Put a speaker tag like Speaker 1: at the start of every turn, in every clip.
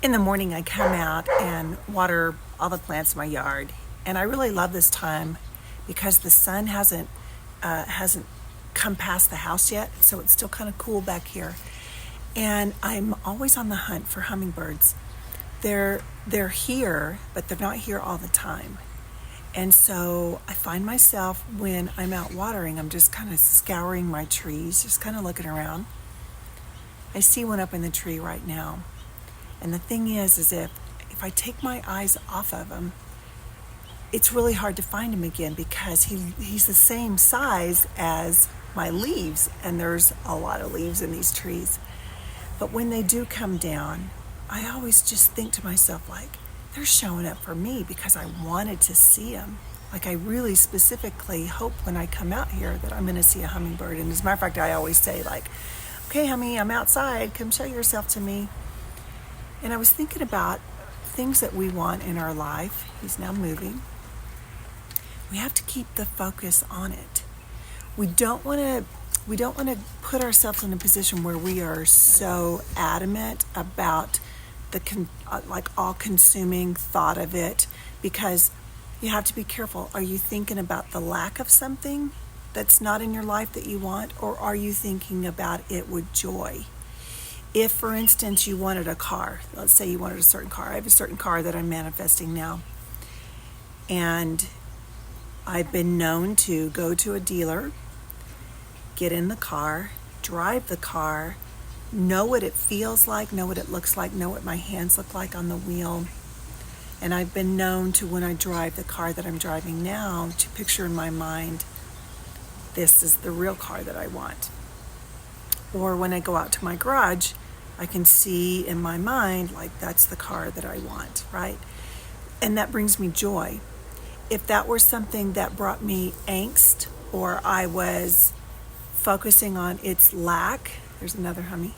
Speaker 1: In the morning, I come out and water all the plants in my yard, and I really love this time because the sun hasn't come past the house yet, so it's still kind of cool back here. And I'm always on the hunt for hummingbirds. They're here, but they're not here all the time. And so I find myself when I'm out watering, I'm just kind of scouring my trees, just kind of looking around. I see one up in the tree right now. And the thing is if I take my eyes off of him, it's really hard to find him again because he's the same size as my leaves, and there's a lot of leaves in these trees. But when they do come down, I always just think to myself, like, they're showing up for me because I wanted to see them. Like, I really specifically hope when I come out here that I'm going to see a hummingbird. And as a matter of fact, I always say, like, okay, hummy, I'm outside. Come show yourself to me. And I was thinking about things that we want in our life. He's now moving. We have to keep the focus on it. We don't want to put ourselves in a position where we are so adamant about the all-consuming thought of it, because you have to be careful. Are you thinking about the lack of something that's not in your life that you want, or are you thinking about it with joy? If, for instance, you wanted a car, let's say you wanted a certain car. I have a certain car that I'm manifesting now. And I've been known to go to a dealer, get in the car, drive the car, know what it feels like, know what it looks like, know what my hands look like on the wheel. And I've been known to, when I drive the car that I'm driving now, to picture in my mind, this is the real car that I want. Or when I go out to my garage, I can see in my mind, like, that's the car that I want, right? And that brings me joy. If that were something that brought me angst, or I was focusing on its lack, there's another hummy,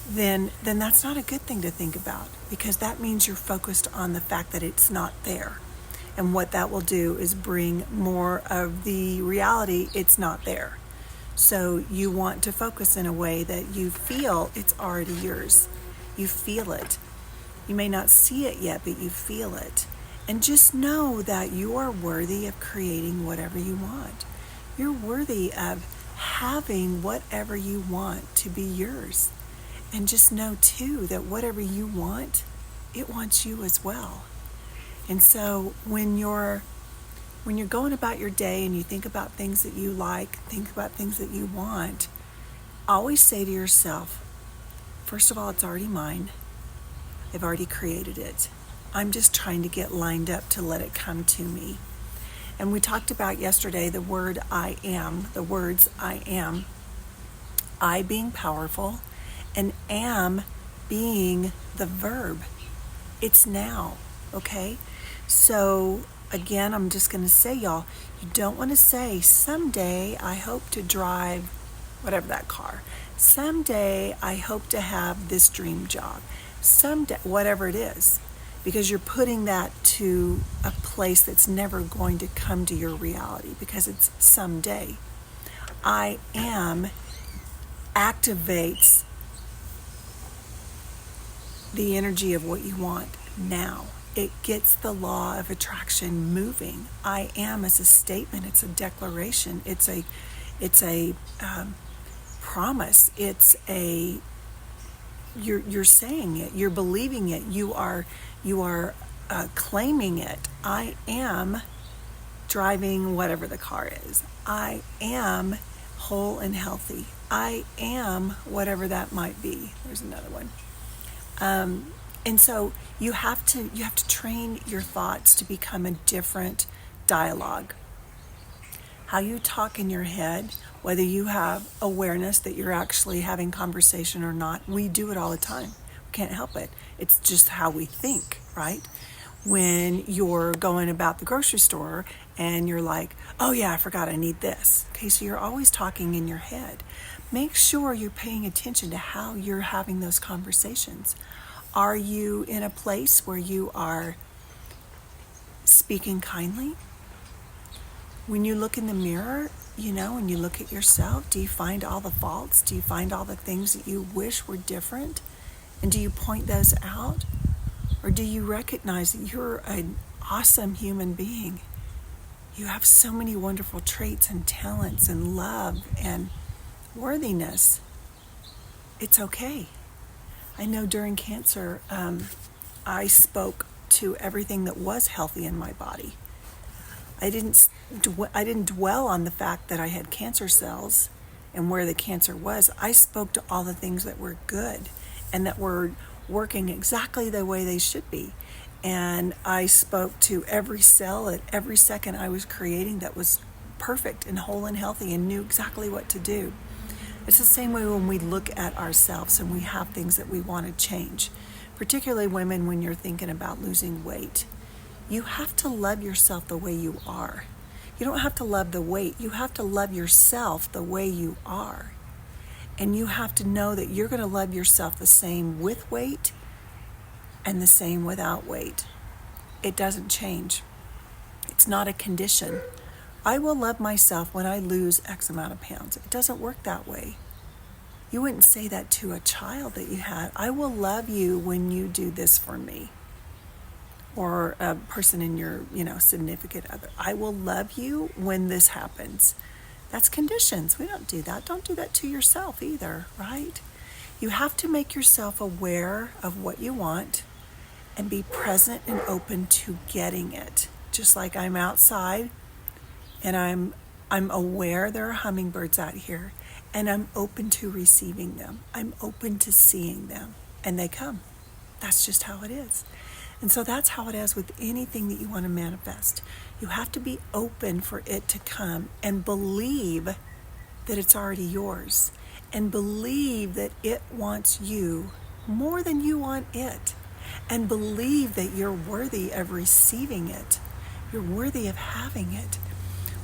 Speaker 1: then that's not a good thing to think about, because that means you're focused on the fact that it's not there. And what that will do is bring more of the reality it's not there. So you want to focus in a way that you feel it's already yours. You feel it. You may not see it yet, but you feel it. And just know that you are worthy of creating whatever you want. You're worthy of having whatever you want to be yours. And just know too that whatever you want, it wants you as well. And so when you're going about your day and you think about things that you like, think about things that you want, always say to yourself, first of all, it's already mine. I've already created it. I'm just trying to get lined up to let it come to me. And we talked about yesterday the word I am, the words I am. I being powerful, and am being the verb. It's now, okay? So again, I'm just going to say, y'all, you don't want to say, someday I hope to drive whatever that car. Someday I hope to have this dream job. Someday, whatever it is, because you're putting that to a place that's never going to come to your reality because it's someday. I am activates the energy of what you want now. It gets the law of attraction moving. I am is a statement. It's a declaration. It's a promise. It's a you're saying it. You're believing it. You are claiming it. I am driving whatever the car is. I am whole and healthy. I am whatever that might be. There's another one. And so you have to train your thoughts to become a different dialogue. How you talk in your head, whether you have awareness that you're actually having conversation or not, we do it all the time. We can't help it. It's just how we think, right? When you're going about the grocery store and you're like, oh yeah, I forgot I need this. Okay, so you're always talking in your head. Make sure you're paying attention to how you're having those conversations. Are you in a place where you are speaking kindly? When you look in the mirror, when you look at yourself, do you find all the faults? Do you find all the things that you wish were different? And do you point those out? Or do you recognize that you're an awesome human being? You have so many wonderful traits and talents and love and worthiness. It's okay. I know during cancer, I spoke to everything that was healthy in my body. I didn't dwell on the fact that I had cancer cells and where the cancer was. I spoke to all the things that were good and that were working exactly the way they should be. And I spoke to every cell at every second I was creating that was perfect and whole and healthy and knew exactly what to do. It's the same way when we look at ourselves and we have things that we want to change, particularly women when you're thinking about losing weight. You have to love yourself the way you are. You don't have to love the weight. You have to love yourself the way you are. And you have to know that you're going to love yourself the same with weight and the same without weight. It doesn't change. It's not a condition. I will love myself when I lose X amount of pounds. It doesn't work that way. You wouldn't say that to a child that you had. I will love you when you do this for me. Or a person in your, significant other. I will love you when this happens. That's conditions. We don't do that. Don't do that to yourself either, right? You have to make yourself aware of what you want and be present and open to getting it. Just like I'm outside and I'm aware there are hummingbirds out here and I'm open to receiving them. I'm open to seeing them and they come. That's just how it is. And so that's how it is with anything that you want to manifest. You have to be open for it to come and believe that it's already yours and believe that it wants you more than you want it and believe that you're worthy of receiving it. You're worthy of having it.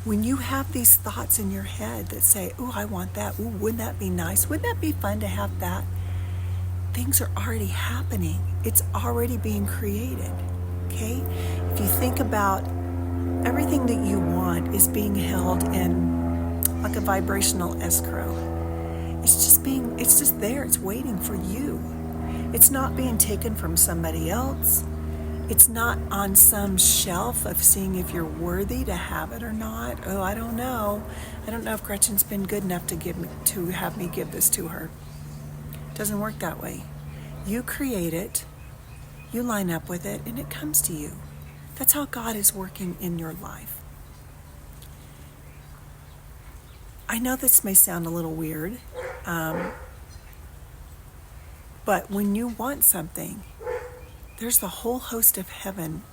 Speaker 1: When you have these thoughts in your head that say, "Ooh, I want that. Ooh, wouldn't that be nice? Wouldn't that be fun to have that?" Things are already happening. It's already being created, okay? If you think about everything that you want is being held in like a vibrational escrow. It's just there. It's waiting for you. It's not being taken from somebody else. It's not on some shelf of seeing if you're worthy to have it or not. Oh, I don't know. I don't know if Gretchen's been good enough to have me give this to her. It doesn't work that way. You create it, you line up with it, and it comes to you. That's how God is working in your life. I know this may sound a little weird, but when you want something, there's the whole host of heaven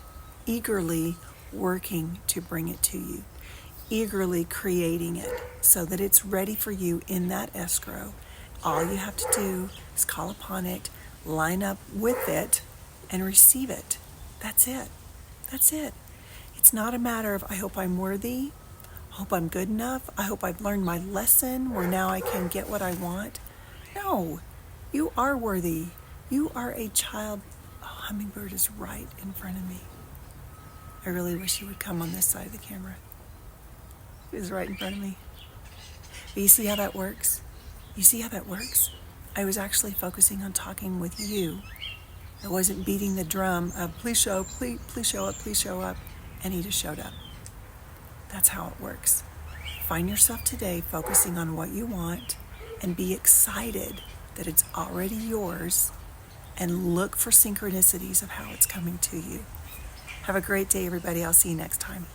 Speaker 1: eagerly working to bring it to you, eagerly creating it so that it's ready for you in that escrow. All you have to do is call upon it, line up with it, and receive it. That's it. That's it. It's not a matter of, I hope I'm worthy, I hope I'm good enough, I hope I've learned my lesson where now I can get what I want. No, you are worthy. You are a child. Oh, hummingbird is right in front of me. I really wish he would come on this side of the camera. He was right in front of me. But you see how that works? You see how that works? I was actually focusing on talking with you. I wasn't beating the drum of please show up, please show up. And he just showed up. That's how it works. Find yourself today focusing on what you want and be excited that it's already yours and look for synchronicities of how it's coming to you. Have a great day, everybody. I'll see you next time.